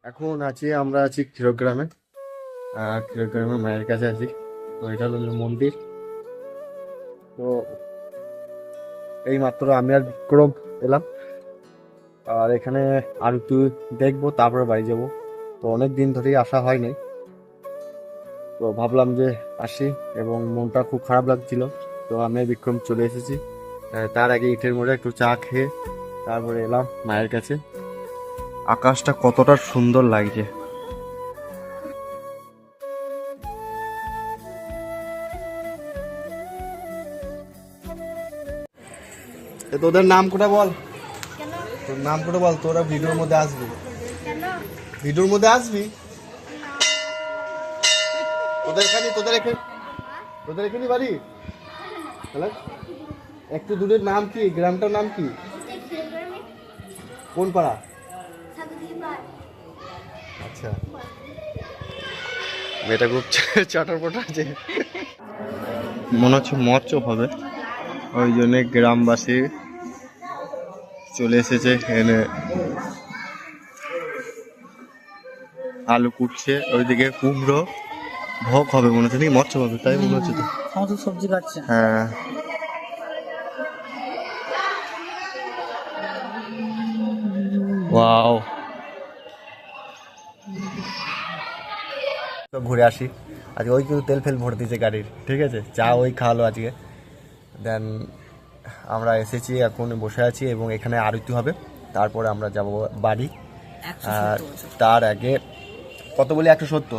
এখন আমরা আছি ক্ষীরগ্রামে। ক্ষীরগ্রামের মায়ের কাছে আছি। তো এটা হলো মন্দির। তো এই মাত্র আমি আর বিক্রম এলাম, আর এখানে আর একটু দেখবো, তারপরে বাড়ি যাব। তো অনেক দিন ধরেই আসা হয়নি, তো ভাবলাম যে আসি, এবং মনটা খুব খারাপ লাগছিল। তো আমি আর বিক্রম চলে এসেছি। তার আগে ইটের মোড়ে একটু চা খেয়ে তারপরে এলাম মায়ের কাছে। আকাশটা কতটা সুন্দর লাগছে। তোদের নাম কোটা বল, তোর নাম কোটা বল, তোরা ভিডিওর মধ্যে আসবি, ভিডিওর মধ্যে আসবি। তোদের এখানে বাড়ি? একটু দূরের নাম কি, গ্রামটার নাম কি? কোন পাড়া? আচ্ছা, মেয়েটা খুব চটরপট আছে, মনে হচ্ছে মৎস্য হবে, ওই জন্য গ্রামবাসী চলে এসেছে এখানে। আলু কুটছে, ওইদিকে কুমড়ো ভোগ হবে মনে হচ্ছে, নাকি মৎস্য হবে, তাই মনে হচ্ছে। তো সমস্ত সবজি কাটছে। হ্যাঁ, ওয়াও। তো ঘুরে আসি আজকে। ওই কিন্তু তেল ফেল ভরে দিয়েছে গাড়ির, ঠিক আছে। চা ওই খাওয়ালো আজকে। দেন আমরা এসেছি, এখন বসে আছি, এবং এখানে আরতি হবে, তারপরে আমরা যাব বাড়ি। আর তার আগে কত বলি, 170।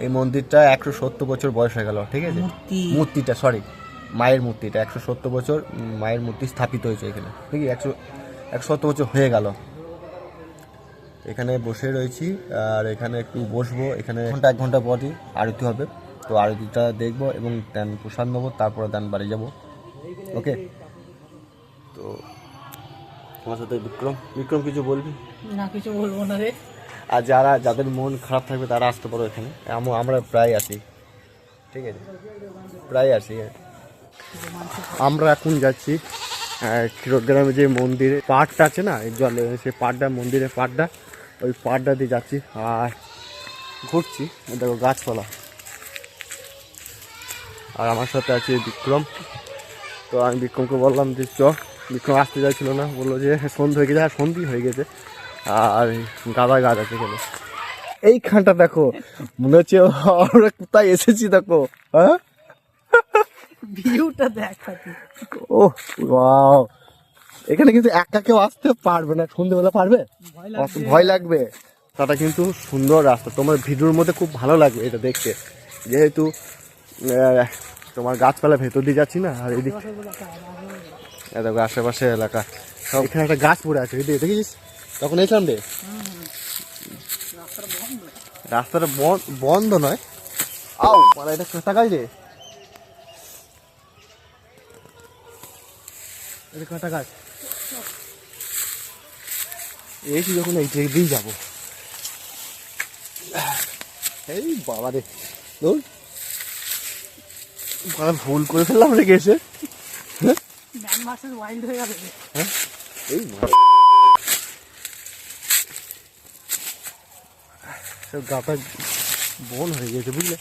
এই মন্দিরটা 170 বছর বয়স হয়ে গেল, ঠিক আছে। মূর্তিটা, সরি, মায়ের মূর্তিটা 170 বছর মায়ের মূর্তি স্থাপিত হয়েছে এখানে, ঠিক আছে। 170 বছর হয়ে গেল। এখানে বসে রয়েছি, আর এখানে একটু বসবো। এখানে 1 ঘন্টা পরই আরতি হবে, তো আরতিটা দেখবো এবং দেন প্রসাদ নেবো, তারপরে দেন বাড়ি যাব। ওকে, তো তোমার সাথে বিক্রম কিছু বলবি? না, কিছু বলবো না রে। আর যাদের মন খারাপ থাকবে তারা আসতে পারো এখানে। আমরা প্রায় আসি, ঠিক আছে, প্রায় আসি। আমরা এখন যাচ্ছি ক্ষীরগ্রামে যে মন্দিরে পাড়টা আছে না, এই জলে, সেই পাড়টা, মন্দিরের পাড়টা, ওই পাড়টা দিয়ে যাচ্ছি আর ঘুরছি। দেখো গাছপালা, আর আমার সাথে আছে বিক্রম। তো আমি বিক্রমকে বললাম যে বিক্রম আসতে চাইছিল না, বললো যে সন্ধে হয়ে গেছে, আর সন্ধি হয়ে গেছে, আর গাঁদা গাছ আছে এখানে। এইখানটা দেখো, মনে হচ্ছে আমরা কোথায় এসেছি, দেখো। হ্যাঁ, ভিউটা দেখা। ও ওয়াও, এখানে কিন্তু একা কেউ আসতে পারবে না, সন্ধ্যেবেলা পারবে, ভয় লাগবে। তাটা কিন্তু সুন্দর রাস্তা, তোমার ভিডিওর মধ্যে খুব ভালো লাগবে এটা দেখতে, যেহেতু তোমার গাছপালা ভেতর দিয়ে যাচ্ছি না। আর এদিকে দেখো আশেপাশে এলাকা সব, এখানে একটা গাছ পড়ে আছে, দেখেছিস তখন এই সামনে। রাস্তাটা বন্ধ নয়, আও মানে এটা কাঁচা গাছ রে, এটা কাঁচা গাছ। এই যখন এই দিয়েই যাবো, এই বাবা রে, ভুল করে ফেললাম রে গেছে। হ্যাঁ, এই সব গাটা বন হয়ে গেছে, বুঝলে।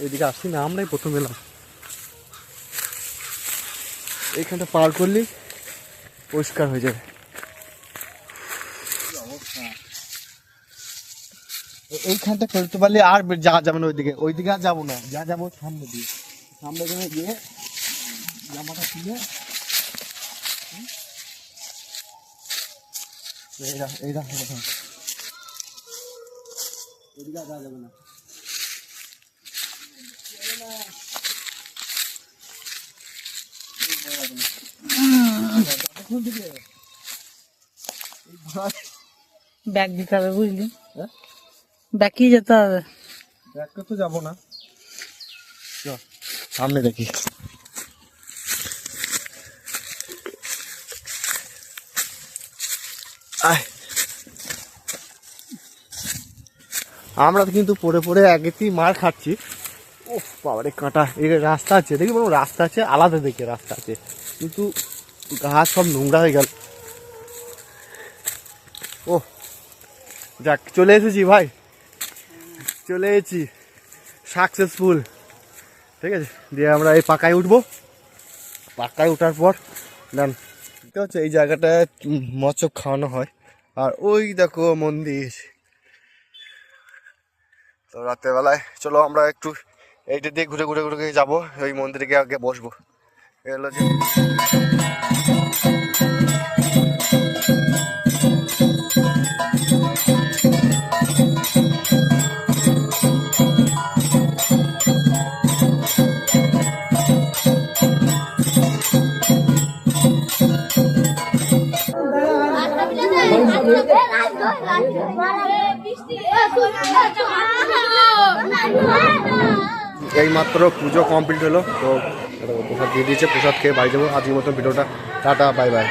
এদিকে আসছি না, আমরাই প্রথম এলাম। এইখানটা পার করলেই পরিষ্কার হয়ে যাবে। এইখানটা করতে পারলে আর যাওয়া যাবে না, ওইদিকে আর যাবো না, যা যাবো সামনে দিয়ে, সামনে গিয়ে জামাটা খুলে এই রাস্তা কথা, ওইদিকে আর যাওয়া যাবে না। ব্যাগ দিতে হবে, বুঝলি, ব্যাগই যেতে হবে। ব্যাগটা তো যাবো না, সামনে দেখি। আমরা কিন্তু পড়ে পড়ে আগেতেই মার খাচ্ছি। ও বাবারে কাঁটা, এই রাস্তা আছে, দেখি বলো রাস্তা আছে, আলাদা দেখে রাস্তা আছে, কিন্তু ঘাস সব নোংরা হয়ে গেল। ও যাক, চলে এসেছি ভাই, চলে এসেছি সাকসেসফুল। ঠিক আছে, দিয়ে আমরা এই পাকায় উঠবো। পাকায় ওঠার পর দেন হচ্ছে এই জায়গাটায় মৎস্য খাওয়ানো হয়। আর ওই দেখো মন্দির। তো রাত্রেবেলায় চলো আমরা একটু এইটা দিয়ে ঘুরে ঘুরে ঘুরে ঘুরে যাবো, ওই মন্দিরে গিয়ে আগে বসবো। এগুলো যে এই মাত্র পুজো কমপ্লিট হলো, তো প্রসাদ দিয়ে দিয়েছে, প্রসাদ খেয়ে বাড়ি যাবো। আজকের মতন ভিডিওটা টাটা, বাই বাই।